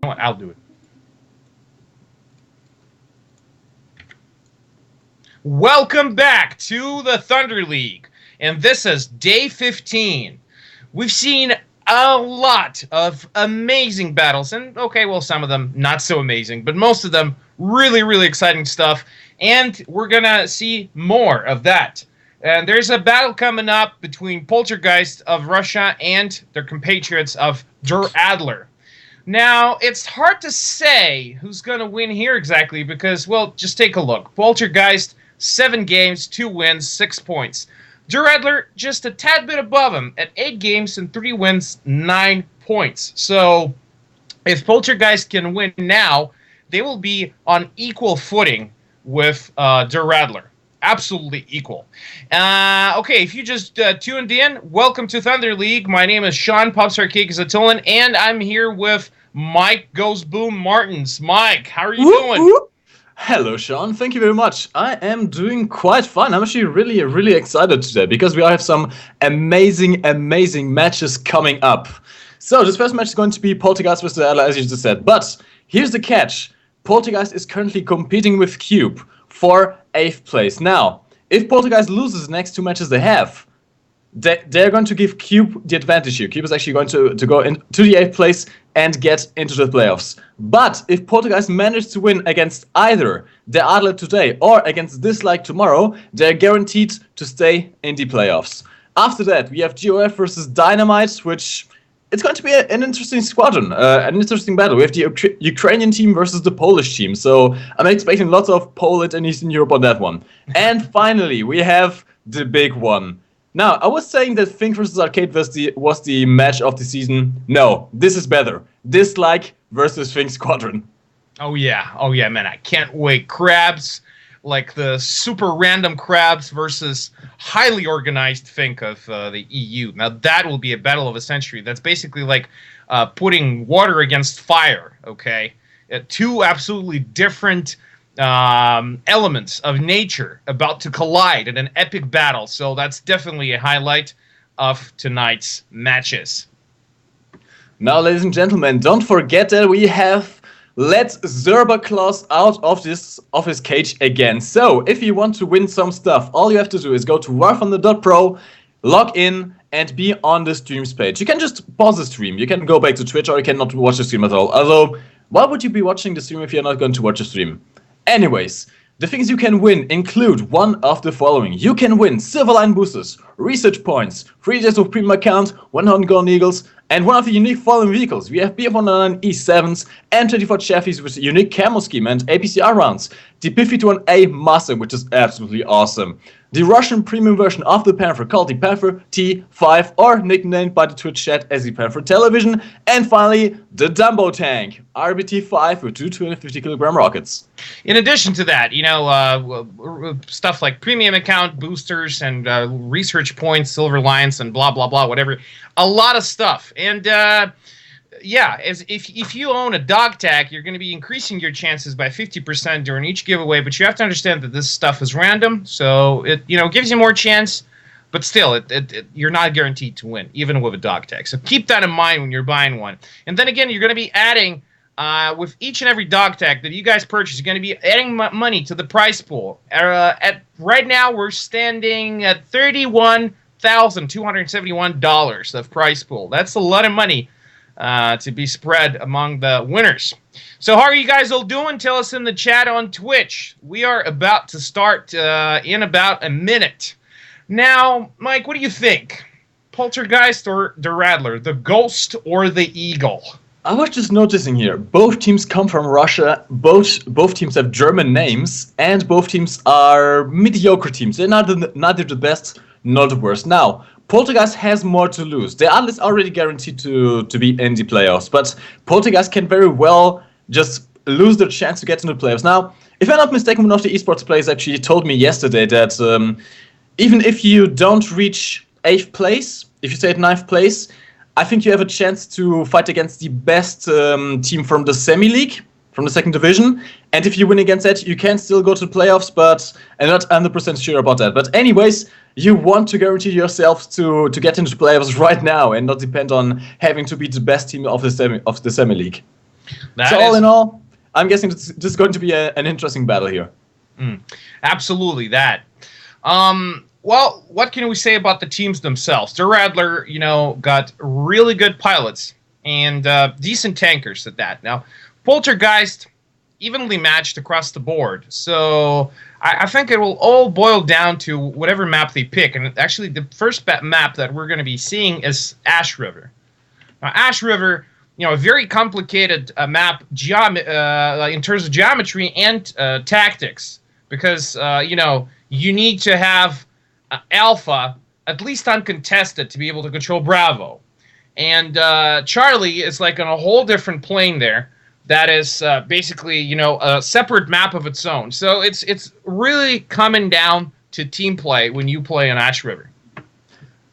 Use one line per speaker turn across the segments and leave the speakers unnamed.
know what? I'll do it. Welcome back to the Thunder League, and this is day 15. We've seen a lot of amazing battles, and okay, well, some of them not so amazing, but most of them really, really exciting stuff, and we're gonna see more of that. And there's a battle coming up between Poltergeist of Russia and their compatriots of Adler. Now, it's hard to say who's going to win here exactly because, well, just take a look. Poltergeist, 7 games, 2 wins, 6 points. Adler just a tad bit above him at 8 games and 3 wins, 9 points. So, if Poltergeist can win now, they will be on equal footing with Adler. Absolutely equal. Okay, if you just tuned in, welcome to Thunder League. My name is Sean Popstar and I'm here with Mike Goes Boom Martins. Mike, how are you doing?
Hello, Sean. Thank you very much. I am doing quite fine. I'm actually really excited today because we have some amazing matches coming up. So this first match is going to be Poltergeist vs. Adler, as you just said. But here's the catch. Poltergeist is currently competing with Cube for 8th place. Now, if Poltergeist loses the next 2 matches they have, they're going to give Cube the advantage here. Cube is actually going to go into the 8th place and get into the playoffs. But if Poltergeist manages to win against either the Adler today or against Dislike tomorrow, they're guaranteed to stay in the playoffs. After that, we have GOF versus Dynamite, which it's going to be an interesting squadron, an interesting battle. We have the Ukrainian team versus the Polish team, so I'm expecting lots of Poland and Eastern Europe on that one. And finally, we have the big one. Now, I was saying that Fink versus Arcade was the match of the season. No, this is better. Dislike versus Fink Squadron.
Oh yeah, man, I can't wait. Crabs, like the super random Crabs versus highly organized Fink of the EU. Now that will be a battle of a century. That's basically like putting water against fire, okay? 2 absolutely different elements of nature about to collide in an epic battle. So that's definitely a highlight of tonight's matches.
Now, ladies and gentlemen, don't forget that we have let Zerberklaus out of his cage again. So, if you want to win some stuff, all you have to do is go to Warthunder.pro, log in, and be on the streams page. You can just pause the stream. You can go back to Twitch, or you cannot watch the stream at all. Although, why would you be watching the stream if you're not going to watch the stream? Anyways, the things you can win include one of the following. You can win Silverline boosters, research points, 3 days of premium account, 100 Golden Eagles, and one of the unique following vehicles. We have BF109 E7s and 24 Chevys with a unique camo scheme and APCR rounds. The P51A Mustang, which is absolutely awesome. The Russian premium version of the Panther called the Panther T5, or nicknamed by the Twitch chat as the Panther Television. And finally, the Dumbo Tank, RBT5 with 2 250kg rockets.
In addition to that, you know, stuff like premium account boosters and research points, silver lions, and blah, blah, blah, whatever. A lot of stuff. And yeah, if you own a dog tag, you're going to be increasing your chances by 50% during each giveaway. But you have to understand that this stuff is random, so it gives you more chance. But still, you're not guaranteed to win, even with a dog tag. So keep that in mind when you're buying one. And then again, you're going to be adding with each and every dog tag that you guys purchase. You're going to be adding money to the prize pool. Right now, we're standing at $31,271 of prize pool. That's a lot of money to be spread among the winners. So how are you guys all doing? Tell us in the chat on Twitch. We are about to start in about a minute. Now, Mike, what do you think? Poltergeist or the Adler? The Ghost or the Eagle?
I was just noticing here, both teams come from Russia, both teams have German names, and both teams are mediocre teams. They're neither the best nor the worst. Now, Poltergeist has more to lose. The Adler is already guaranteed to be in the playoffs, but Poltergeist can very well just lose their chance to get into the playoffs. Now, if I'm not mistaken, one of the esports players actually told me yesterday that even if you don't reach 8th place, if you stay at 9th place, I think you have a chance to fight against the best team from the semi-league, from the 2nd division. And if you win against that, you can still go to the playoffs, but I'm not 100% sure about that. But anyways, you want to guarantee yourself to get into the playoffs right now and not depend on having to be the best team of the semi-league.
That
So all
is-
in all, I'm guessing this is going to be an interesting battle here.
Absolutely that. Well, what can we say about the teams themselves? Der Adler, got really good pilots and decent tankers at that. Now, Poltergeist, evenly matched across the board. So I think it will all boil down to whatever map they pick. And actually, the first map that we're going to be seeing is Ash River. Now, Ash River, a very complicated map in terms of geometry and tactics. Because, you need to have Alpha at least uncontested to be able to control Bravo. And Charlie is like on a whole different plane there. That is basically, a separate map of its own. So it's really coming down to team play when you play on Ash River.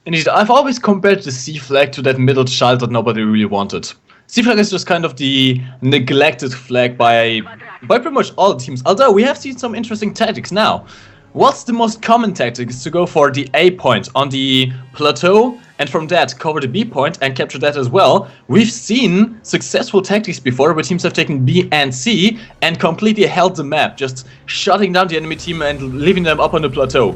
Indeed, I've always compared the C flag to that middle child that nobody really wanted. C flag is just kind of the neglected flag by pretty much all the teams. Although we have seen some interesting tactics now. What's the most common tactic is to go for the A point on the plateau, and from that cover the B point and capture that as well. We've seen successful tactics before where teams have taken B and C and completely held the map, just shutting down the enemy team and leaving them up on the plateau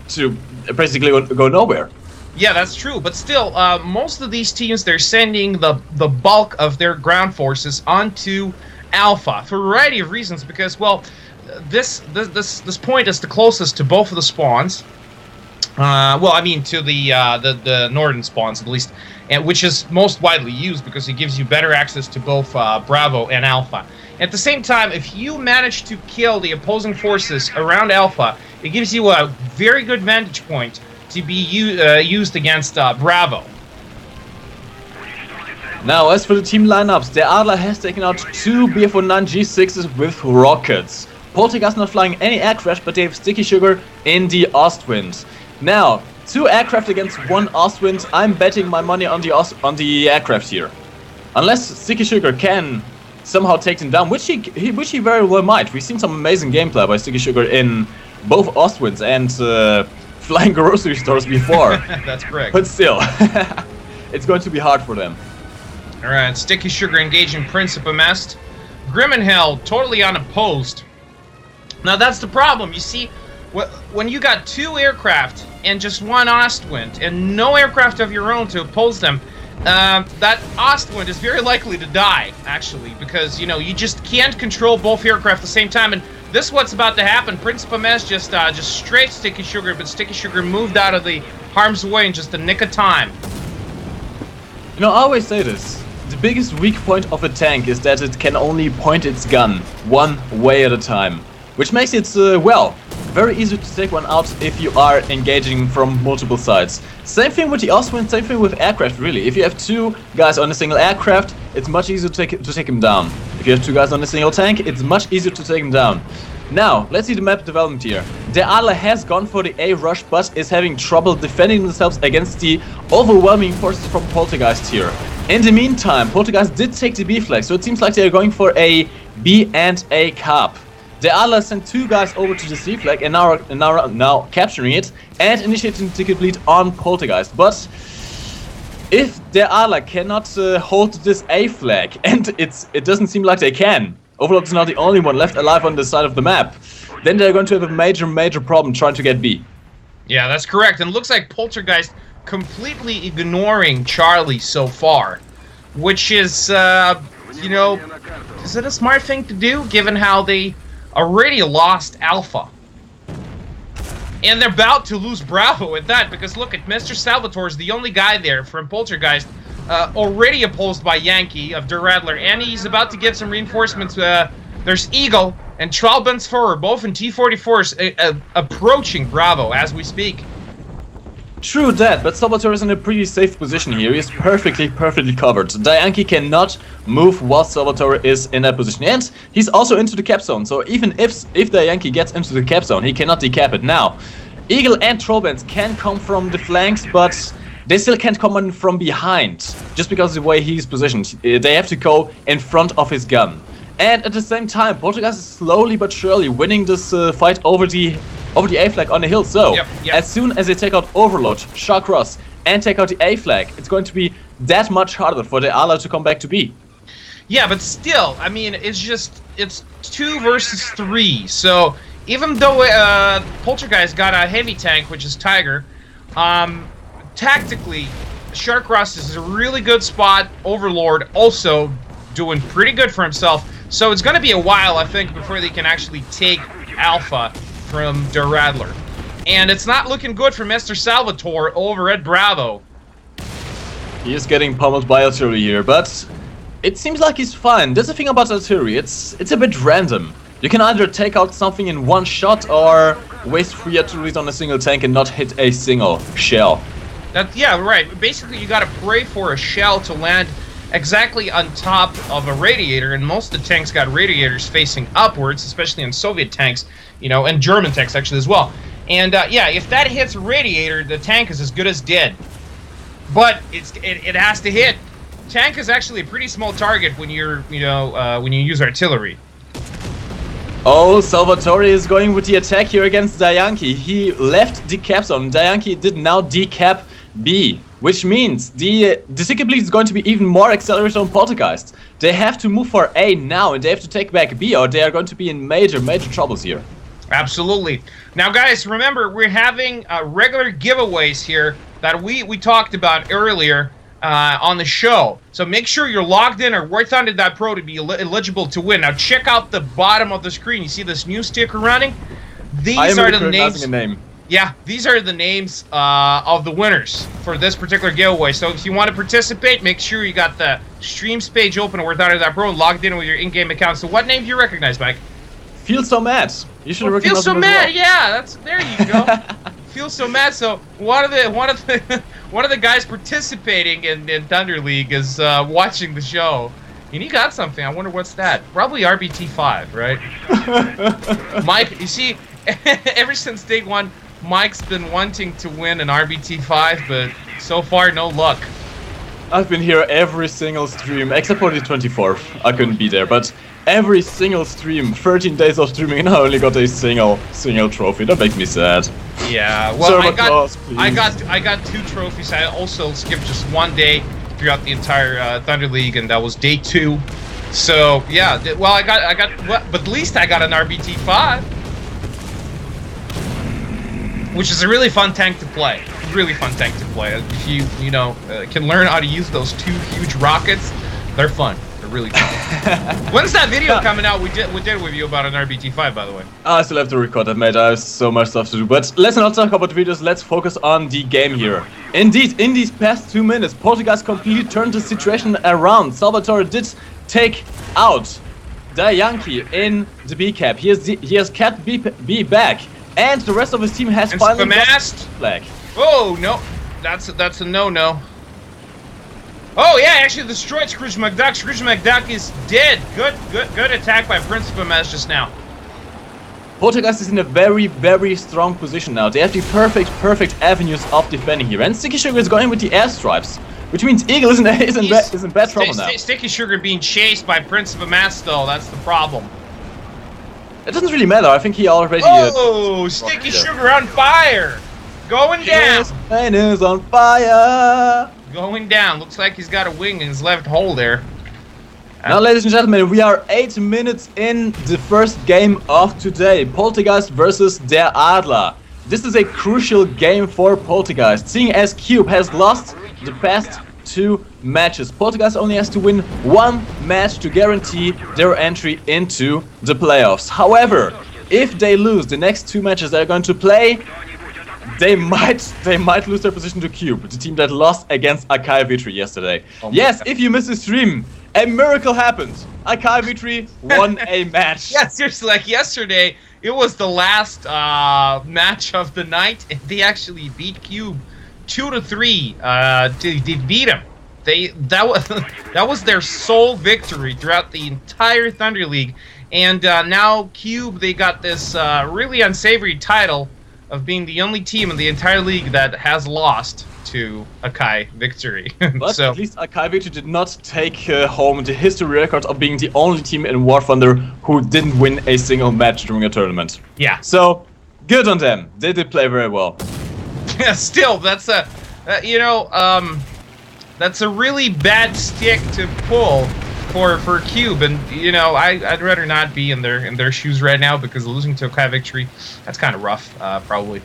to basically go nowhere.
Yeah, that's true. But still, most of these teams, they're sending the bulk of their ground forces onto Alpha for a variety of reasons. Because, well, this point is the closest to both of the spawns. To the northern spawns at least, and which is most widely used because it gives you better access to both Bravo and Alpha. At the same time, if you manage to kill the opposing forces around Alpha, it gives you a very good vantage point to be used against Bravo.
Now, as for the team lineups, the Adler has taken out 2 BF-19 G6s with rockets. Poltergeist not flying any aircraft, but they have Sticky Sugar in the Ostwind. Now, 2 aircraft against 1 Ostwind. I'm betting my money on the aircraft here. Unless Sticky Sugar can somehow take them down, which he very well might. We've seen some amazing gameplay by Sticky Sugar in both Ostwinds and flying grocery stores before.
That's correct.
But still, it's going to be hard for them.
Alright, Sticky Sugar engaging Principum Est. Grim and Hell totally unopposed. Now that's the problem. You see, when you got 2 aircraft and just 1 Ostwind and no aircraft of your own to oppose them, that Ostwind is very likely to die, actually, because, you just can't control both aircraft at the same time. And this is what's about to happen. Principum Est just straight Sticky Sugar, but Sticky Sugar moved out of the harm's way in just a nick of time.
I always say this. The biggest weak point of a tank is that it can only point its gun one way at a time. Which makes it, very easy to take one out if you are engaging from multiple sides. Same thing with the Ostwind, same thing with aircraft, really. If you have 2 guys on a single aircraft, it's much easier to take him down. If you have 2 guys on a single tank, it's much easier to take him down. Now, let's see the map development here. The Adler has gone for the A rush, but is having trouble defending themselves against the overwhelming forces from Poltergeist here. In the meantime, Poltergeist did take the B flag, so it seems like they're going for a B and A cap. The Adler sent 2 guys over to the C flag and now capturing it and initiating ticket bleed on Poltergeist. But if the Adler cannot hold this A flag, and it doesn't seem like they can, Overlord is now the only one left alive on this side of the map, then they're going to have a major problem trying to get B.
Yeah, that's correct. And it looks like Poltergeist completely ignoring Charlie so far, which is, is it a smart thing to do, given how they already lost Alpha? And they're about to lose Bravo at that, because look at Mr. Salvatore is the only guy there from Poltergeist, already opposed by Yankee of Der Adler, and he's about to get some reinforcements. There's Eagle and Tralbensforer, both in T-44s, approaching Bravo as we speak.
True that, but Salvatore is in a pretty safe position here. He's perfectly covered. Yankee cannot move while Salvatore is in that position. And he's also into the cap zone, so even if Yankee gets into the cap zone, he cannot decap it. Now, Eagle and Trollbands can come from the flanks, but they still can't come in from behind, just because of the way he's positioned. They have to go in front of his gun. And at the same time, Poltergeist is slowly but surely winning this fight over the A flag on the hill. So,
yep.
as soon as they take out Overlord, Shawcross, and take out the A flag, it's going to be that much harder for the Adler to come back to B.
Yeah, but still, I mean, it's 2 versus 3. So even though Poltergeist got a heavy tank, which is Tiger, tactically, Sharkross is a really good spot. Overlord also doing pretty good for himself. So it's going to be a while, I think, before they can actually take Alpha from Der Adler. And it's not looking good for Mr. Salvatore over at Bravo.
He is getting pummeled by artillery here, but it seems like he's fine. There's a thing about artillery, it's a bit random. You can either take out something in one shot or waste 3 artilleries on a single tank and not hit a single shell.
Yeah, right. Basically, you gotta pray for a shell to land exactly on top of a radiator, and most of the tanks got radiators facing upwards, especially in Soviet tanks, you know, and German tanks actually as well. And yeah, if that hits a radiator, the tank is as good as dead. But it has to hit. Tank is actually a pretty small target when you're, when you use artillery.
Oh, Salvatore is going with the attack here against Dayanki. He left the cap zone. Dayanki did now decap B, which means the Seeker Bleed is going to be even more accelerated on Poltergeist. They have to move for A now, and they have to take back B, or they are going to be in major troubles here.
Absolutely. Now, guys, remember, we're having regular giveaways here that we talked about earlier on the show. So make sure you're logged in or Warthunder.pro to be eligible to win. Now, check out the bottom of the screen. You see this new sticker running? These are the names. Yeah, these are the names of the winners for this particular giveaway. So if you want to participate, make sure you got the streams page open at Warthunder.pro and logged in with your in-game account. So what name do you recognize, Mike?
Feel So Mad. You should recognize
Feel So Mad.
Well.
Yeah, there you go. Feel So Mad. So one of the guys participating in Thunder League is watching the show. And he got something. I wonder what's that. Probably RBT5, right? Mike, you see, ever since day one, Mike's been wanting to win an RBT5, but so far, no luck.
I've been here every single stream, except for the 24th. I couldn't be there, but every single stream, 13 days of streaming, and I only got a single trophy. That makes me sad.
Yeah, well, I got 2 trophies. I also skipped just 1 day throughout the entire Thunder League, and that was day 2. So yeah, well, but at least I got an RBT5. Which is a really fun tank to play. Really fun tank to play. If you can learn how to use those 2 huge rockets, they're fun. They're really fun. When's that video coming out? We did with you about an RBT5, by the way.
I still have to record that, mate. I have so much stuff to do. But let's not talk about videos. Let's focus on the game here. Indeed, in these past 2 minutes, Poltergeist completely turned the situation around. Salvatore did take out Dayanki in the B cap. He has kept B back. And the rest of his team has finally got flag.
Oh no, that's a no. Oh yeah, actually destroyed Scrooge McDuck. Scrooge McDuck is dead. Good attack by Prince of Mess just now.
Poltergeist is in a very strong position now. They have the perfect avenues of defending here. And Sticky Sugar is going with the airstripes, which means Eagle is in bad trouble now.
Sticky Sugar being chased by Prince of Mess though. That's the problem.
It doesn't really matter. I think he already.
Oh, Sticky Sugar on fire! Going down.
His plane is on fire.
Going down. Looks like he's got a wing in his left hole there.
Now, ladies and gentlemen, we are 8 minutes in the first game of today. Poltergeist versus Der Adler. This is a crucial game for Poltergeist, seeing as Cube has lost the past 2 matches. Poltergeist only has to win 1 match to guarantee their entry into the playoffs. However, if they lose the next 2 matches they're going to play, they might lose their position to Cube, the team that lost against Akai Vitri yesterday. Yes, if you missed the stream, a miracle happened. Akai Vitri won a match.
Yeah, seriously, like yesterday, it was the last match of the night, and they actually beat Cube 2-3. They beat him. That was their sole victory throughout the entire Thunder League, and now Cube, they got this really unsavory title of being the only team in the entire league that has lost to Akai Victory.
But
so,
at least Akai Victory did not take home the history record of being the only team in War Thunder who didn't win a single match during a tournament.
Yeah.
So, good on them. They did play very well.
Yeah, still, that's a, that's a really bad stick to pull for Cube, and you know I'd rather not be in their shoes right now because losing to a Kai victory, that's kind of rough, probably.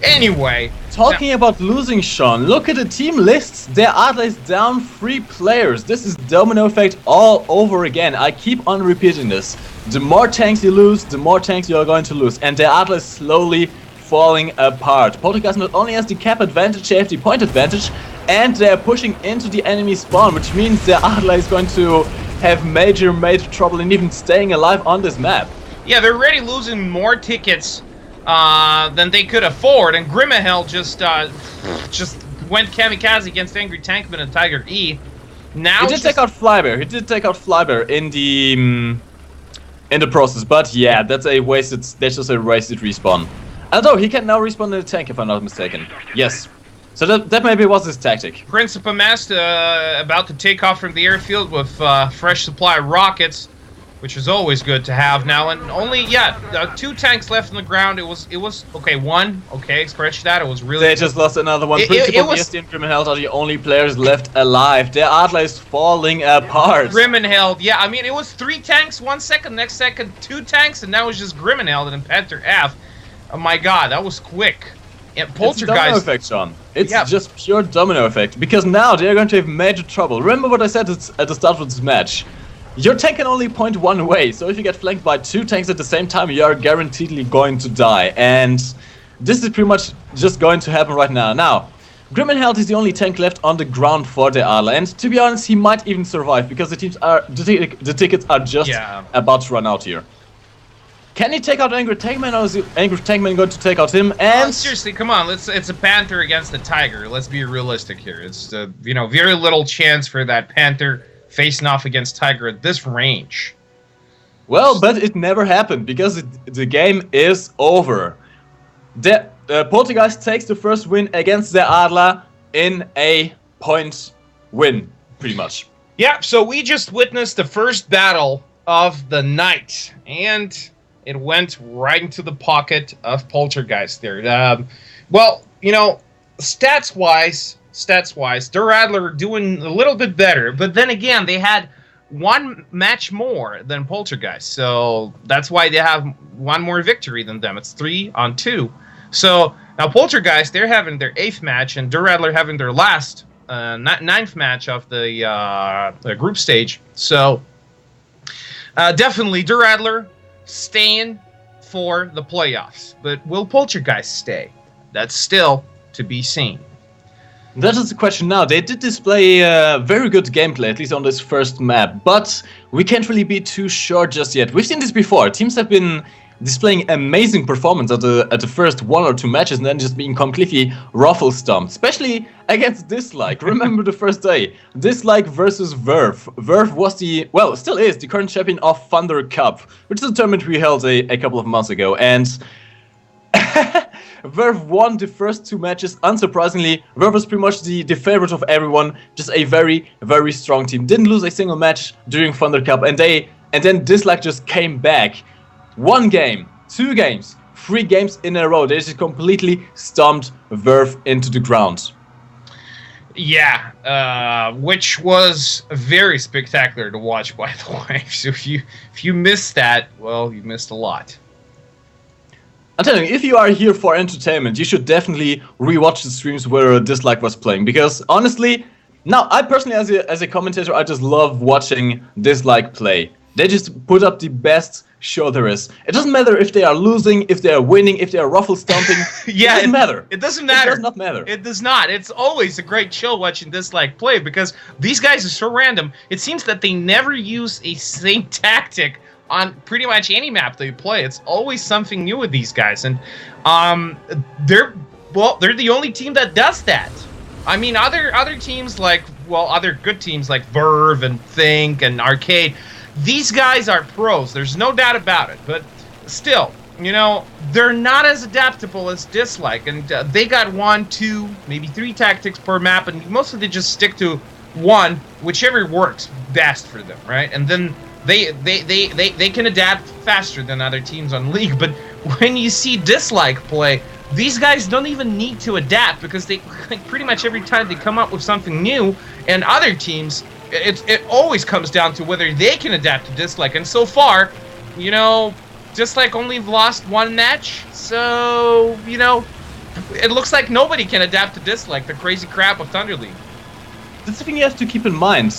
Anyway,
talking about losing, Sean, look at the team lists. Their Adler is down 3 players. This is domino effect all over again. I keep on repeating this. The more tanks you lose, the more tanks you are going to lose, and their Adler is slowly falling apart. Poltergeist not only has the cap advantage, they have the point advantage, and they're pushing into the enemy spawn, which means their Adler is going to have major trouble in even staying alive on this map.
Yeah, they're already losing more tickets than they could afford, and Grimmahel just went kamikaze against Angry Tankman and Tiger E. Now
he did take out Flybear. He did take out Flybear in the process, but yeah, that's just a wasted respawn. Although he can now respawn in the tank, if I'm not mistaken. Yes. So that maybe was his tactic.
Principal Master about to take off from the airfield with fresh supply of rockets, which is always good to have now. And only 2 tanks left on the ground. It was okay. 1 okay. Scratch that. It was really.
They just lost another one. Principal Master and Grimmenheld are the only players left alive. Their Adler is falling apart.
Grimmenheld, yeah. I mean, it was 3 tanks 1 second, next second 2 tanks, and now it's just Grimmenheld and Panther F. Oh my God, that was quick. And Poltergeist.
It's domino effect, Sean. It's just pure domino effect, because now they're going to have major trouble. Remember what I said at the start of this match. Your tank can only point one way, so if you get flanked by 2 tanks at the same time, you are guaranteedly going to die. And this is pretty much just going to happen right now. Now, Grimmenheld is the only tank left on the ground for the Adler, and to be honest, he might even survive, because the tickets are just about to run out here. Can he take out Angry Tankman, or is Angry Tankman going to take out him? And
seriously, come on, it's a Panther against a Tiger. Let's be realistic here. It's very little chance for that Panther facing off against Tiger at this range.
Well, but it never happened, because the game is over. The Poltergeist takes the first win against the Adler in a point win, pretty much.
Yeah, so we just witnessed the first battle of the night, and it went right into the pocket of Poltergeist there. Well, stats-wise, their Adler are doing a little bit better, but then again, they had 1 match more than Poltergeist, so that's why they have 1 more victory than them. It's 3-on-2. So now Poltergeist, they're having their 8th match, and their Adler having their last 9th match of the group stage. So definitely, their Adler staying for the playoffs. But will Poltergeist stay? That's still to be seen.
That is the question now. They did display very good gameplay, at least on this first map, but we can't really be too sure just yet. We've seen this before. Teams have been displaying amazing performance at the first 1 or 2 matches and then just being completely ruffle-stomped, especially against Dislike. Remember the first day, Dislike versus Verve. Verve was still is the current champion of Thunder Cup, which is a tournament we held a couple of months ago, and Verve won the first 2 matches. Unsurprisingly, Verve was pretty much the favorite of everyone, just a very, very strong team. Didn't lose a single match during Thunder Cup, and then Dislike just came back. 1 game, 2 games, 3 games in a row. They just completely stomped Verve into the ground.
Yeah, which was very spectacular to watch, by the way. So if you missed that, well, you missed a lot.
I'm telling you, if you are here for entertainment, you should definitely rewatch the streams where Dislike was playing, because honestly, now I personally, as a commentator, I just love watching Dislike play. They just put up the best show there is. It doesn't matter if they are losing, if they are winning, if they are ruffle stomping.
Yeah,
it doesn't matter.
It doesn't matter.
It does not matter.
It does not. It's always a great show watching Dislike play, because these guys are so random. It seems that they never use a same tactic on pretty much any map they play. It's always something new with these guys, and they're the only team that does that. I mean, other teams other good teams like Verve and Think and Arcade, these guys are pros. There's no doubt about it. But still, they're not as adaptable as Dislike, and they got 1, 2, maybe 3 tactics per map, and mostly they just stick to 1, whichever works best for them, right? And then they can adapt faster than other teams on League. But when you see Dislike play, these guys don't even need to adapt, because they pretty much every time they come up with something new, and other teams it always comes down to whether they can adapt to dislike. And so far, dislike only lost one match. So, it looks like nobody can adapt to dislike, the crazy crap of Thunder League.
That's the thing you have to keep in mind.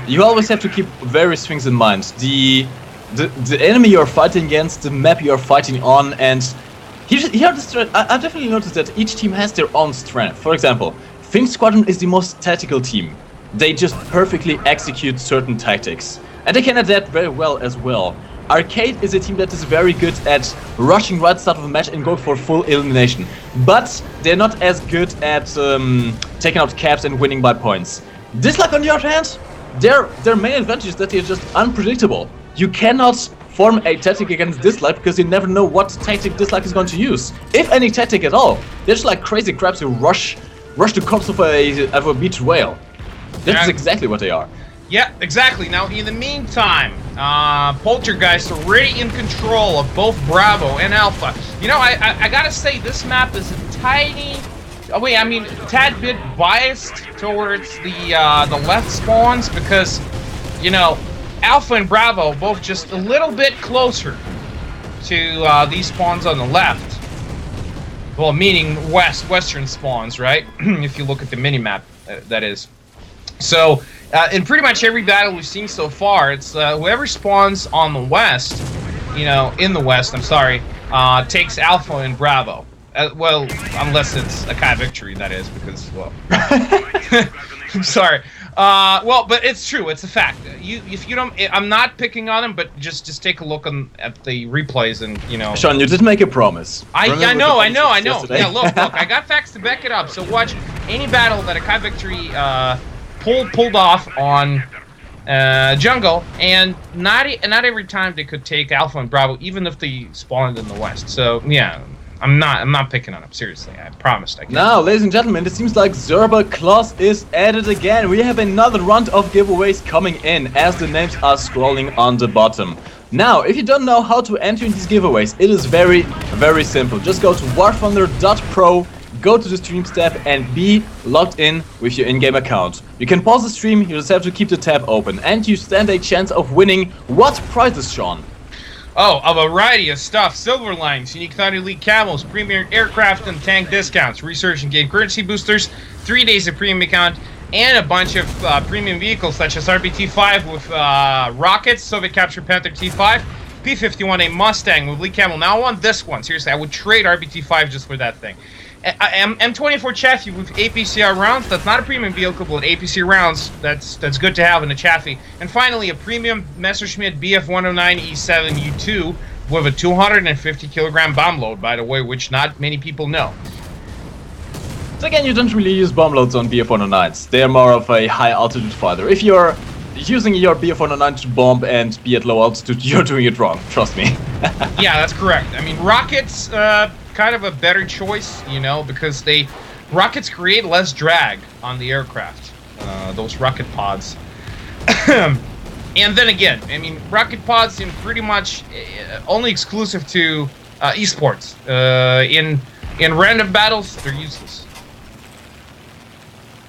You always have to keep various things in mind. The enemy you're fighting against, the map you're fighting on, and here I've definitely noticed that each team has their own strength. For example, Finn Squadron is the most tactical team. They just perfectly execute certain tactics. And they can adapt very well as well. Arcade is a team that is very good at rushing right at the start of a match and going for full elimination. But they're not as good at taking out caps and winning by points. Dislike, on the other hand, their main advantage is that they're just unpredictable. You cannot form a tactic against Dislike because you never know what tactic Dislike is going to use. If any tactic at all. They're just like crazy crabs who rush the corpse of a beached whale. That's exactly what they are.
Yeah, exactly. Now, in the meantime, Poltergeist already in control of both Bravo and Alpha. I gotta say, this map is a tad bit biased towards the left spawns because, Alpha and Bravo both just a little bit closer to these spawns on the left. Well, meaning western spawns, right? If you look at the mini-map, that is. So, in pretty much every battle we've seen so far, it's whoever spawns on the west, in the west, takes Alpha and Bravo. Well, unless it's a Kai victory, that is, because, well... I'm sorry. But it's true. It's a fact. If you don't... I'm not picking on them, but just take a look at the replays and,
Sean, you did make a promise.
I know. Yeah, look, I got facts to back it up. So watch any battle that a Kai victory pulled off on jungle, and not every time they could take Alpha and Bravo, even if they spawned in the west. So yeah, I'm not picking on them, seriously. I promised I could.
Now, ladies and gentlemen, it seems like Zerba Claus is at it again. We have another round of giveaways coming in as the names are scrolling on the bottom. Now, if you don't know how to enter in these giveaways, it is very, very simple. Just go to Warthunder.pro, go to the streams tab and be logged in with your in-game account. You can pause the stream, you just have to keep the tab open, and you stand a chance of winning what prizes, Sean?
Oh, a variety of stuff. Silver lines, unique Thunder League camos, premier aircraft and tank discounts, research and game currency boosters, 3 days of premium account, and a bunch of premium vehicles such as RB-T5 with rockets, Soviet Capture Panther T5, P-51, a Mustang with League camo. Now I want this one. Seriously, I would trade RB-T5 just for that thing. M24 Chaffee with APCR rounds. That's not a premium vehicle, but APC rounds, that's good to have in a Chaffee. And finally, a premium Messerschmitt Bf-109 E7 U2 with a 250 kilogram bomb load, by the way, which not many people know.
So again, you don't really use bomb loads on Bf-109s. They're more of a high altitude fighter. If you're using your Bf-109 to bomb and be at low altitude, you're doing it wrong, trust me.
Yeah, that's correct. I mean, rockets, kind of a better choice, because rockets create less drag on the aircraft, those rocket pods. And then again, I mean, rocket pods in pretty much only exclusive to esports. In random battles, they're useless.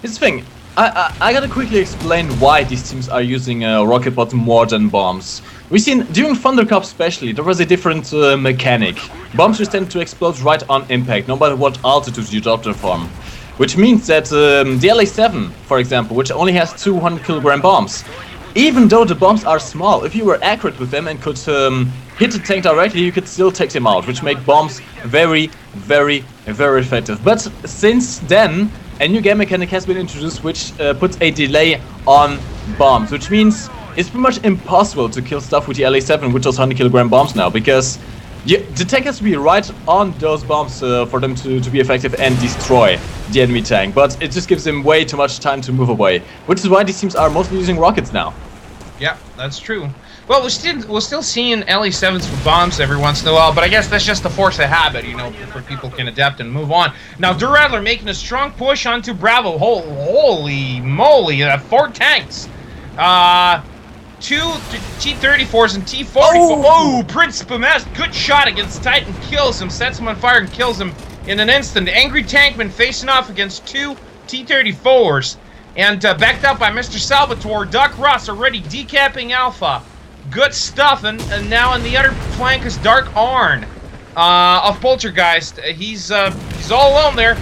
Here's the thing, I gotta quickly explain why these teams are using rocket pods more than bombs. We've seen, during Thunder Cup especially, there was a different mechanic. Bombs just tend to explode right on impact, no matter what altitude you drop them from. Which means that the LA-7, for example, which only has 200 kilogram bombs, even though the bombs are small, if you were accurate with them and could hit the tank directly, you could still take them out, which make bombs very, very, very effective. But since then, a new game mechanic has been introduced which puts a delay on bombs, which means it's pretty much impossible to kill stuff with the LA-7 with those 100 kilogram bombs now, because the tank has to be right on those bombs for them to be effective and destroy the enemy tank, but it just gives them way too much time to move away, which is why these teams are mostly using rockets now. Yeah,
that's true. Well, we're still seeing LA-7s with bombs every once in a while, but I guess that's just the force of habit, where people can adapt and move on. Now, Adler making a strong push onto Bravo. Holy moly, 4 tanks. 2 T-34s and T-44. Oh, Prince Bamest, good shot against Titan, kills him, sets him on fire and kills him in an instant. Angry Tankman facing off against 2 T-34s. And backed up by Mr. Salvatore, Doc Ross already decapping Alpha. Good stuff, and now on the other flank is Dark Arn of Poltergeist. He's all alone there,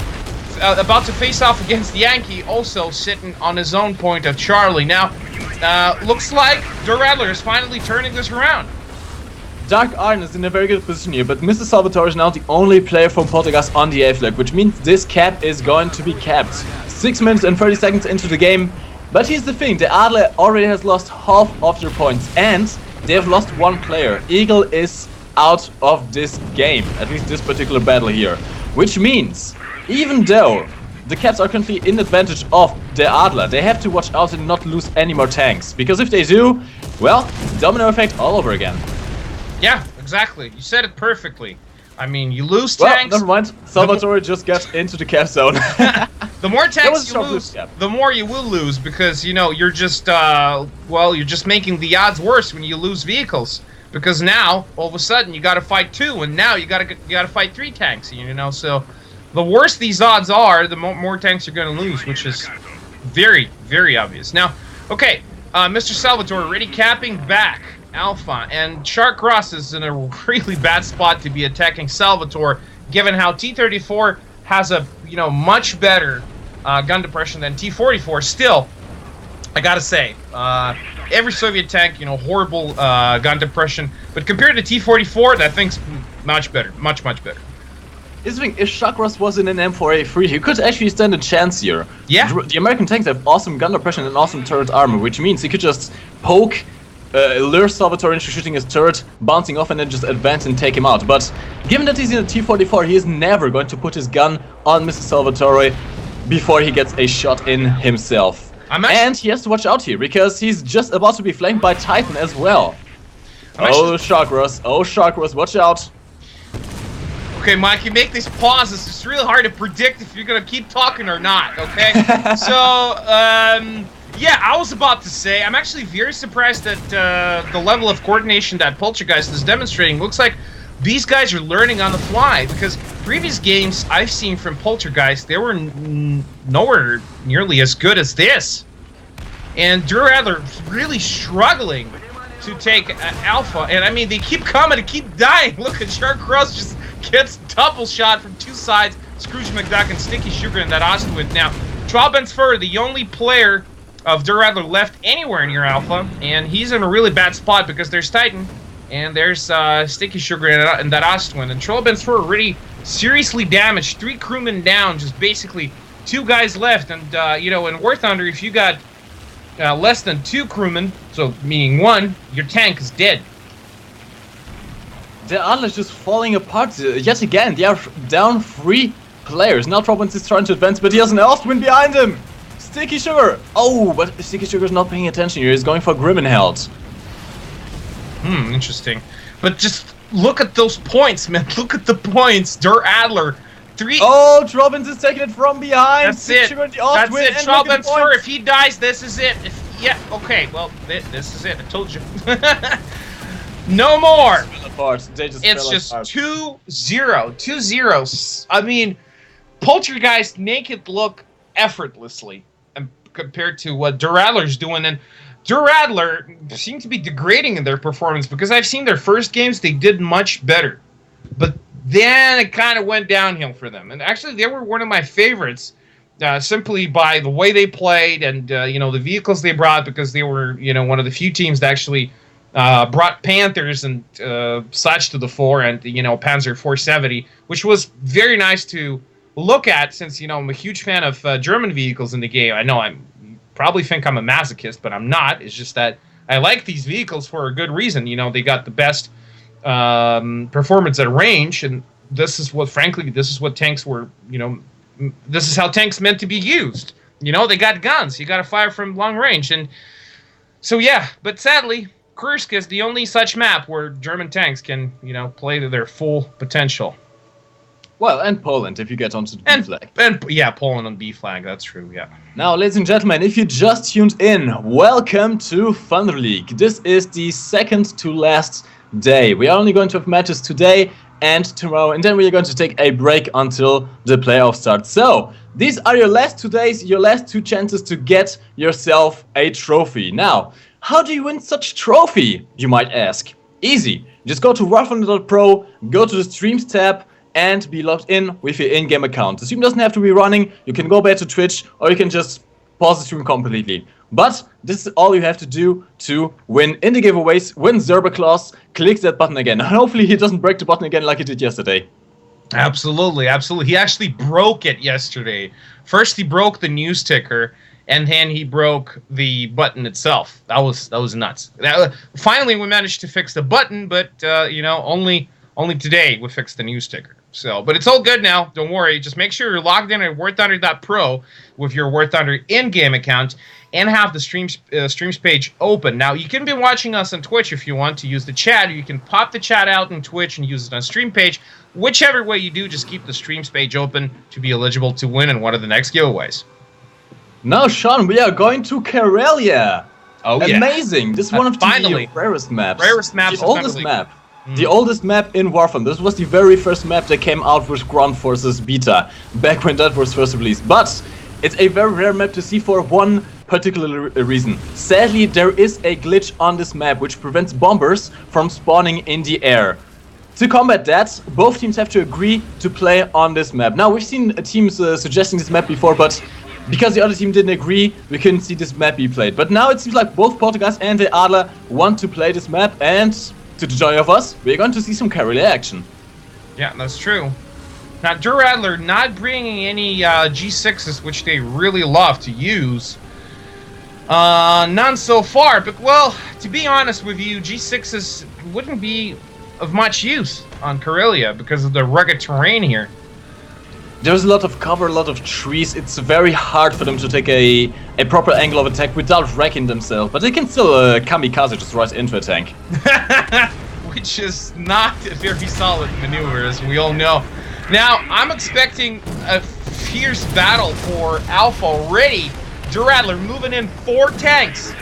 about to face off against Yankee, also sitting on his own point of Charlie. Now, looks like Der Adler is finally turning this around.
Dark Arn is in a very good position here, but Mr. Salvatore is now the only player from Poltergeist on the A flag, which means this cap is going to be capped. 6 minutes and 30 seconds into the game. But here's the thing, the Adler already has lost half of their points, and they have lost one player. Eagle is out of this game, at least this particular battle here. Which means, even though the Caps are currently in advantage of the Adler, they have to watch out and not lose any more tanks. Because if they do, well, domino effect all over again.
Yeah, exactly. You said it perfectly. I mean, you lose
Well,
tanks.
never mind. Salvatore just gets into the cap zone.
The more tanks you
loose
lose,
cap.
the more you will lose, because you're just you're just making the odds worse when you lose vehicles. Because now all of a sudden you got to fight 2, and now you got to fight 3 tanks. So the worse these odds are, the more tanks you're going to lose, which is very, very obvious. Now, okay, Mr. Salvatore already capping back Alpha, and Shark Ross is in a really bad spot to be attacking Salvatore, given how T-34 has a much better gun depression than T-44. Still, I gotta say, every Soviet tank, horrible gun depression, but compared to T-44, that thing's much better, much better.
If Shark Ross was in an M4A3, he could actually stand a chance here.
Yeah.
The American tanks have awesome gun depression and awesome turret armor, which means he could just poke, lure Salvatore into shooting his turret, bouncing off, and then just advance and take him out. But given that he's in a T-44, he is never going to put his gun on Mr. Salvatore before he gets a shot in himself. And he has to watch out here, because he's just about to be flanked by Titan as well. Oh, Shark Ross, watch out.
Okay, Mike, you make these pauses. It's really hard to predict if you're going to keep talking or not, okay? So, yeah, I was about to say, I'm actually very surprised that the level of coordination that Poltergeist is demonstrating. Looks like these guys are learning on the fly, because previous games I've seen from Poltergeist, they were nowhere nearly as good as this. And Der Adler really struggling to take Alpha, and I mean, they keep coming and keep dying. Look at Shark Ross just gets double shot from 2 sides. Scrooge McDuck and Sticky Sugar in that Ostwind. Now, Trabensfer, the only player of Der Adler left anywhere near Alpha, and he's in a really bad spot because there's Titan and there's Sticky Sugar in that Ostwind. And Trabensfer already seriously damaged, 3 crewmen down, just basically 2 guys left. And in Warthunder, if you got less than 2 crewmen, so meaning 1, your tank is dead.
The Adler's just falling apart yet again. They are down 3 players. Now Trobens is trying to advance, but he has an Ostwind behind him. Sticky Sugar. Oh, but Sticky Sugar's not paying attention here. He's going for Grimmenheld.
Interesting. But just look at those points, man. Look at the points. Der Adler. 3.
Oh, Trobens is taking it from behind.
That's it. That's it. Trobens, if he dies, this is it. Okay. Well, this is it. I told you. No more. It's just 2-0. 2-0. I mean, Poltergeist make it look effortlessly compared to what Der Adler's doing, and Der Adler seem to be degrading in their performance, because I've seen their first games, they did much better, but then it kind of went downhill for them. And actually, they were one of my favorites, simply by the way they played and the vehicles they brought, because they were one of the few teams that actually brought Panthers and such to the fore, and Panzer 470, which was very nice to look at, since I'm a huge fan of German vehicles in the game. I know you probably think I'm a masochist, but I'm not. It's just that I like these vehicles for a good reason. They got the best performance at range, and this is what tanks were. This is how tanks meant to be used. They got guns. You got to fire from long range, and so yeah. But sadly, Kursk is the only such map where German tanks can, play to their full potential.
Well, and Poland, if you get onto the B flag.
And yeah, Poland on B flag, that's true, yeah.
Now, ladies and gentlemen, if you just tuned in, welcome to Thunder League. This is the second to last day. We are only going to have matches today and tomorrow, and then we are going to take a break until the playoffs start. So these are your last 2 days, your last 2 chances to get yourself a trophy. Now, how do you win such trophy, you might ask? Easy. Just go to Warthunder.pro, go to the Streams tab, and be logged in with your in-game account. The stream doesn't have to be running. You can go back to Twitch, or you can just pause the stream completely. But this is all you have to do to win in the giveaways, win Zerba Claws, click that button again. And hopefully he doesn't break the button again like he did yesterday.
Absolutely, absolutely. He actually broke it yesterday. First he broke the news ticker, and then he broke the button itself. That was nuts. Finally we managed to fix the button, but only today we fixed the news ticker. So, but it's all good now. Don't worry. Just make sure you're logged in at Warthunder.pro with your War Thunder in-game account and have the streams page open. Now, you can be watching us on Twitch if you want to use the chat. Or you can pop the chat out in Twitch and use it on stream page. Whichever way you do, just keep the streams page open to be eligible to win in one of the next giveaways.
Now, Sean, we are going to Karelia.
Oh, yeah.
Amazing. This is one of the rarest maps.
Rarest maps.
The oldest map. The oldest map in Warframe. This was the very first map that came out with Ground Forces Beta, back when that was first released. But it's a very rare map to see for one particular reason. Sadly, there is a glitch on this map which prevents bombers from spawning in the air. To combat that, both teams have to agree to play on this map. Now, we've seen teams suggesting this map before, but because the other team didn't agree, we couldn't see this map be played. But now it seems like both Poltergeist and the Adler want to play this map, and to the joy of us, we're going to see some Karelia action.
Yeah, that's true. Now, Adler not bringing any G6s, which they really love to use. None so far, but well, to be honest with you, G6s wouldn't be of much use on Karelia because of the rugged terrain here.
There's a lot of cover, a lot of trees. It's very hard for them to take a proper angle of attack without wrecking themselves. But they can still kamikaze just right into a tank.
Which is not a very solid maneuver, as we all know. Now, I'm expecting a fierce battle for Alpha already. Adler moving in 4 tanks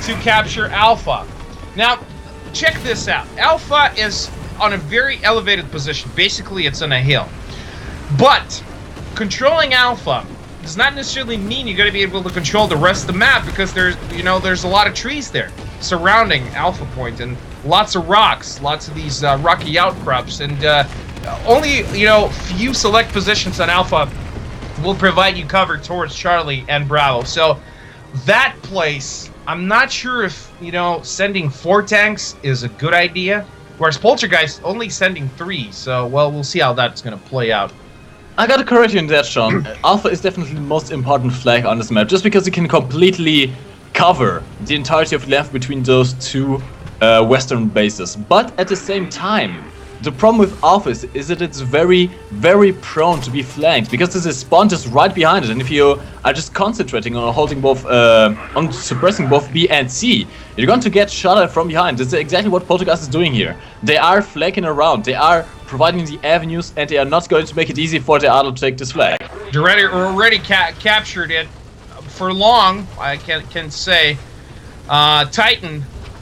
to capture Alpha. Now, check this out. Alpha is on a very elevated position. Basically, it's on a hill. But controlling Alpha does not necessarily mean you're going to be able to control the rest of the map, because there's a lot of trees there surrounding Alpha Point and lots of rocks, lots of these rocky outcrops, and only few select positions on Alpha will provide you cover towards Charlie and Bravo. So that place, I'm not sure if sending 4 tanks is a good idea, whereas Poltergeist only sending 3. So well, we'll see how that's going to play out.
I gotta correct you in that, Sean. Alpha is definitely the most important flag on this map, just because it can completely cover the entirety of the left between those 2 western bases. But at the same time, the problem with Alpha is that it's very, very prone to be flanked, because there's a spawn just right behind it, and if you are just concentrating on holding both, on suppressing both B and C, you're going to get shot at from behind. That's exactly what Poltergeist is doing here. They are flanking around, they are providing the avenues, and they are not going to make it easy for the Adler to take this flag.
Already captured it for long, I can say.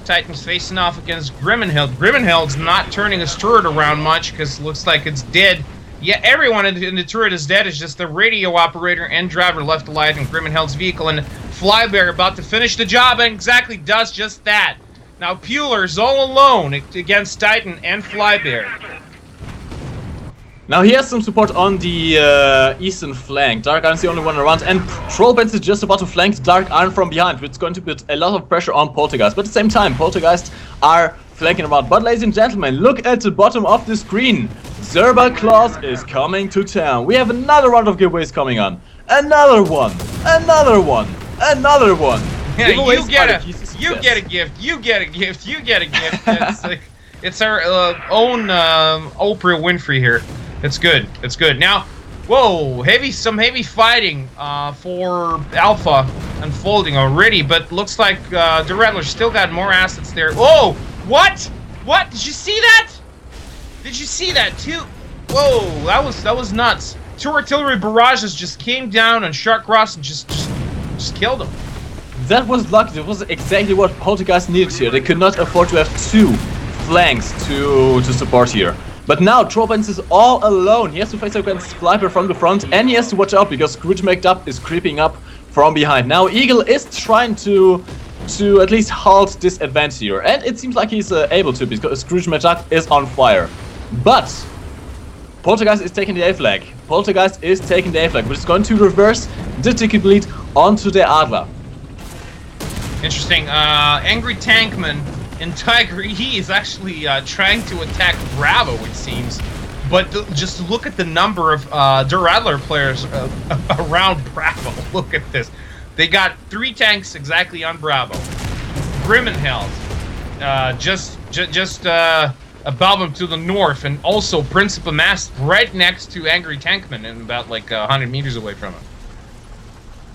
Titan's facing off against Grimmenhild. Grimmenhild's not turning his turret around much because it looks like it's dead. Yeah, everyone in the turret is dead. It's just the radio operator and driver left alive in Grimmenhild's vehicle, and Flybear about to finish the job and exactly does just that. Now Pueller's all alone against Titan and Flybear.
Now he has some support on the eastern flank. Dark Iron's the only one around, and Trollbends is just about to flank Dark Iron from behind, which is going to put a lot of pressure on Poltergeist. But at the same time, Poltergeist are flanking around. But ladies and gentlemen, look at the bottom of the screen. Zerba Claws is coming to town. We have another round of giveaways coming on. Another one. Another one. Another one.
Yeah, you get a gift. You get a gift. You get a gift. It's our own Oprah Winfrey here. It's good. It's good. Now, whoa, some heavy fighting for Alpha unfolding already, but looks like Adler still got more assets there. Whoa, what? What? Did you see that? Did you see that too? Whoa, that was nuts. 2 artillery barrages just came down on Shark Cross and just killed him.
That was lucky. That was exactly what Poltergeist needed here. They could not afford to have 2 flanks to support here. But now Trobens is all alone. He has to face against Flyper from the front, and he has to watch out because Scrooge McDuck is creeping up from behind. Now Eagle is trying to at least halt this event here, and it seems like he's able to because Scrooge McDuck is on fire. But Poltergeist is taking the A flag. Poltergeist is taking the A flag, which is going to reverse the ticket bleed onto the Adler.
Interesting. Angry Tankman in Tiger E is actually trying to attack Bravo, it seems. But just look at the number of Der Adler players around Bravo. Look at this. They got 3 tanks exactly on Bravo. Grimmenheld, just above him to the north, and also Principal Mast right next to Angry Tankman and about like 100 meters away from him.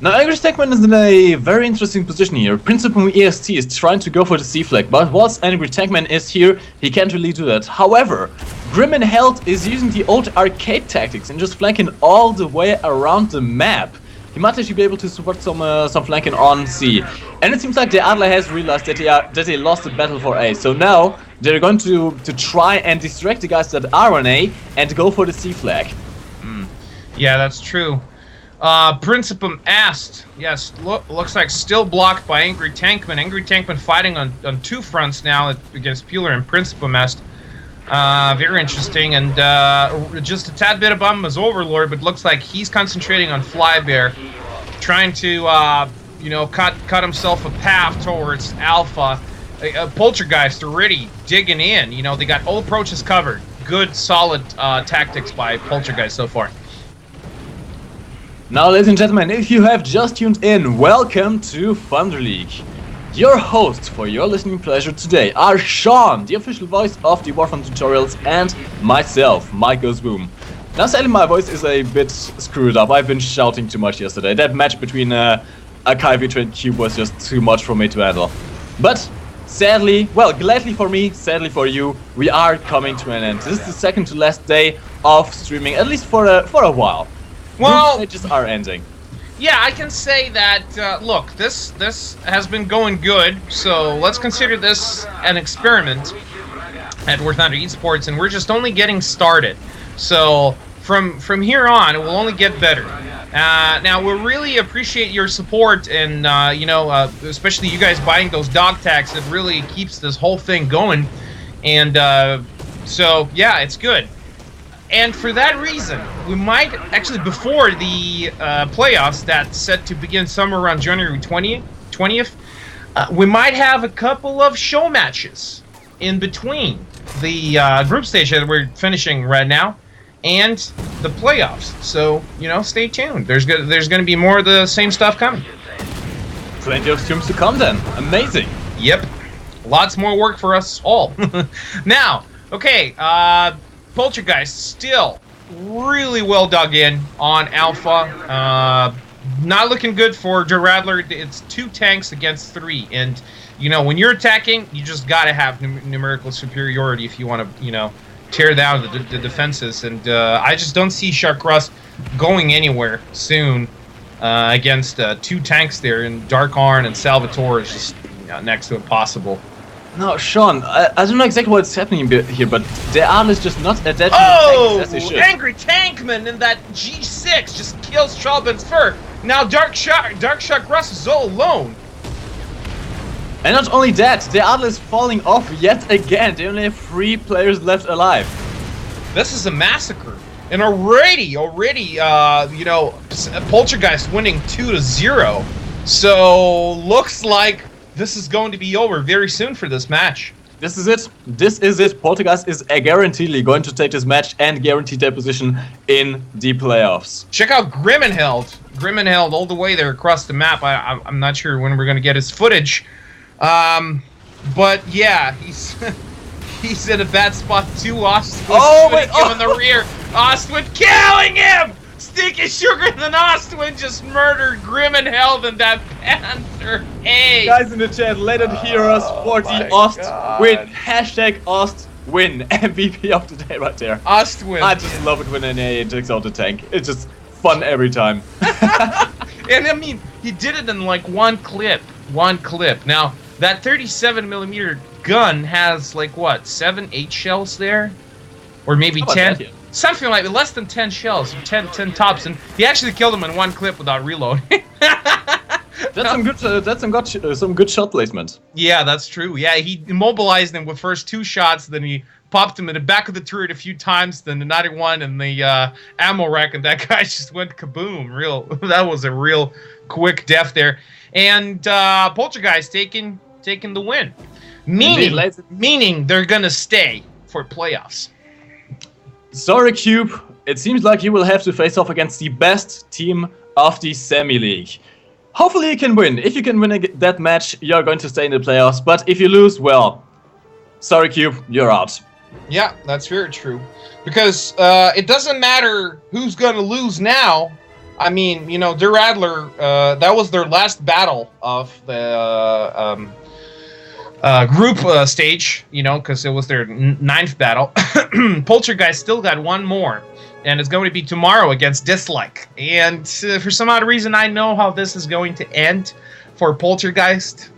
Now Angry Tankman is in a very interesting position here. Principal EST is trying to go for the C flag, but whilst Angry Tankman is here, he can't really do that. However, Grimmenheld is using the old arcade tactics and just flanking all the way around the map. He might actually be able to support some flanking on C. And it seems like the Adler has realized that they lost the battle for A. So now they're going to try and distract the guys that are on A and go for the C flag.
Yeah, that's true. Principum Ast, yes, looks like still blocked by Angry Tankman. Angry Tankman fighting on 2 fronts now against Peeler and Principum Ast. Very interesting, and just a tad bit above him is Overlord, but looks like he's concentrating on Flybear, trying to, cut himself a path towards Alpha. Poltergeist already digging in. You know, they got all approaches covered. Good, solid tactics by Poltergeist so far.
Now, ladies and gentlemen, if you have just tuned in, welcome to Thunder League. Your hosts for your listening pleasure today are Sean, the official voice of the Warthunder tutorials, and myself, Mike Goes Boom. Now, sadly, my voice is a bit screwed up. I've been shouting too much yesterday. That match between Akai, Vitra, and Cube was just too much for me to handle. But sadly, well, gladly for me, sadly for you, we are coming to an end. This is the second to last day of streaming, at least for a while.
Well,
Group stages are ending.
Yeah, I can say that, look, this has been going good, so let's consider this an experiment at Warthunder Esports, and we're just only getting started. So, from here on, it will only get better. Now, we really appreciate your support, and, especially you guys buying those dog tags. It really keeps this whole thing going, and, so, yeah, it's good. And for that reason, we might actually, before the playoffs that's set to begin somewhere around January 20th, we might have a couple of show matches in between the group stage that we're finishing right now and the playoffs. So, stay tuned. There's going to be more of the same stuff coming.
Plenty of streams to come then. Amazing.
Yep. Lots more work for us all. Now, okay, Poltergeist still really well dug in on Alpha. Not looking good for Der Adler. It's 2 tanks against 3, and when you're attacking, you just gotta have numerical superiority if you want to tear down the defenses. And I just don't see Shark Rust going anywhere soon against 2 tanks there, and Dark Arn and Salvatore is just next to impossible.
No, Sean, I don't know exactly what's happening here, but the Adler is just not attacking
the
as they should.
Angry Tankman in that G6 just kills Chalben's Fur. Now Dark Shark Rust is all alone.
And not only that, the Adler is falling off yet again. They only have 3 players left alive.
This is a massacre. And already, Poltergeist winning 2-0. So, looks like this is going to be over very soon for this match.
This is it. This is it. Poltergeist is guaranteedly going to take this match and guarantee their position in the playoffs.
Check out Grimmenheld. Grimmenheld all the way there across the map. I'm not sure when we're going to get his footage. But yeah, he's in a bad spot too. Ostwind in the rear. Ostwind killing him! Sticky Sugar than Ostwind just murdered Grimmenheld and that Panther. Hey!
Guys in the chat, let it hear us for the Ostwin. Hashtag Ostwin. MVP of the day right there.
Ostwind.
I just love it when an AA takes out the tank. It's just fun every time.
And I mean, he did it in like one clip. Now, that 37mm gun has like what, 7-8 shells there? or maybe
How about
10.
that, yeah?
Something like less than 10 shells, 10 tops, and he actually killed him in one clip without reloading.
That's some good shot placement.
Yeah, that's true. Yeah, he immobilized him with first 2 shots, then he popped him in the back of the turret a few times, then another one in the ammo rack, and that guy just went kaboom. That was a real quick death there. And Poltergeist taking the win, meaning they're gonna stay for playoffs.
Sorry, Cube. It seems like you will have to face off against the best team of the semi-league. Hopefully you can win. If you can win that match, you're going to stay in the playoffs. But if you lose, well, sorry, Cube, you're out.
Yeah, that's very true. Because it doesn't matter who's going to lose now. I mean, you know, Der Adler, that was their last battle of the group stage, you know, because it was their 9th battle. Poltergeist still got one more. And it's going to be tomorrow against Dislike. And for some odd reason, I know how this is going to end for Poltergeist.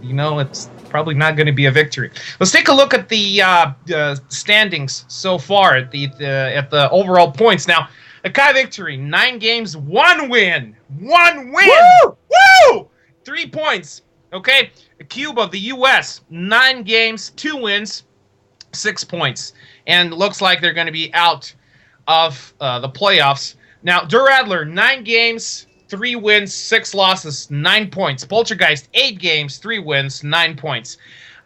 You know, it's probably not going to be a victory. Let's take a look at the standings so far at the overall points. Now, Akai victory, 9 games, 1 win. 1 win! Woo! Woo! 3 points. Okay, a Cube of the U.S., 9 games, 2 wins, 6 points. And looks like they're going to be out of the playoffs. Now, Der Adler, 9 games, 3 wins, 6 losses, 9 points. Poltergeist, 8 games, 3 wins, 9 points.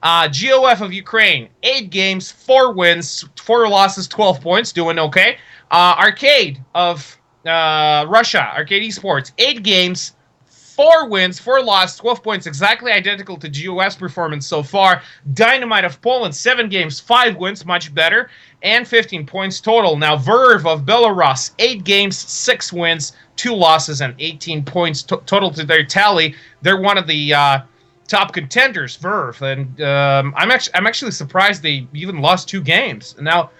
GOF of Ukraine, 8 games, 4 wins, 4 losses, 12 points, doing okay. Arcade of Russia, Arcade Esports, 8 games, 4 wins, 4 losses, 12 points, exactly identical to GOS performance so far. Dynamite of Poland, 7 games, 5 wins, much better, and 15 points total. Now, Verve of Belarus, 8 games, 6 wins, 2 losses, and 18 points total to their tally. They're one of the top contenders, Verve, and I'm actually surprised they even lost 2 games. Now,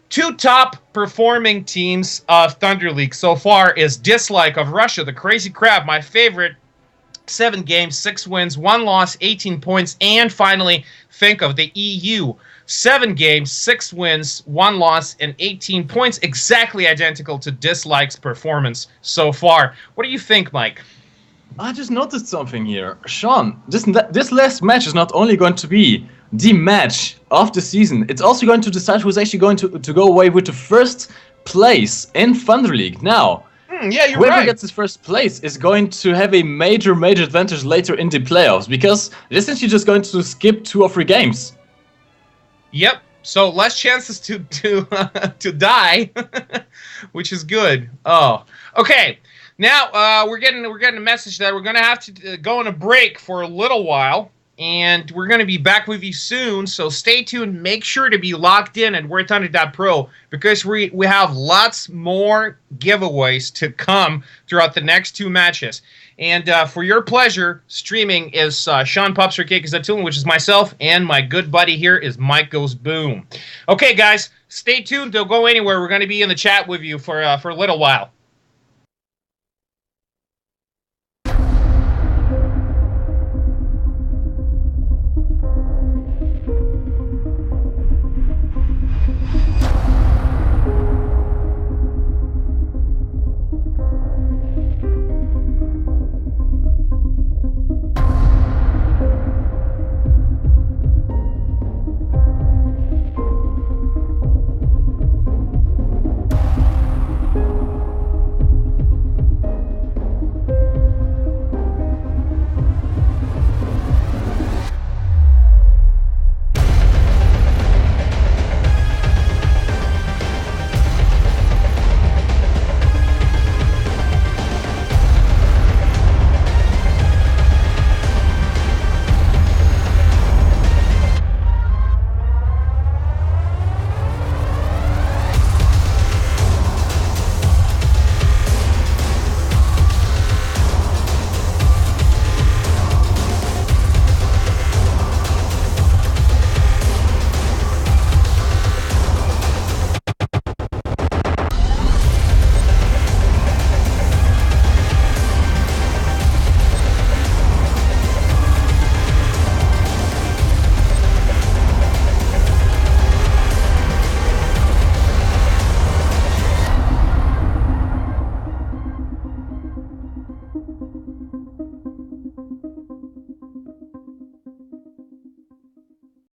2 top performing teams of Thunder League so far is Dislike of Russia, the Crazy Crab, my favorite. 7 games, 6 wins, 1 loss, 18 points. And finally, think of the EU. 7 games, 6 wins, 1 loss, and 18 points. Exactly identical to Dislike's performance so far. What do you think, Mike?
I just noticed something here. Sean, this last match is not only going to be the match of the season, it's also going to decide who's actually going to go away with the first place in Thunder League. Now,
yeah, you're
whoever
right.
gets this first place is going to have a major advantage later in the playoffs, because they're essentially just going to skip 2 or 3 games.
Yep. So less chances to die, which is good. Oh, okay. Now we're getting a message that we're gonna have to go on a break for a little while, and we're gonna be back with you soon. So stay tuned. Make sure to be locked in at Warthunder.pro, because we have lots more giveaways to come throughout the next 2 matches. And for your pleasure, streaming is Sean Pops or Kekazatulin, which is myself, and my good buddy here is Mike Goes Boom. Okay, guys, stay tuned. Don't go anywhere. We're going to be in the chat with you for a little while.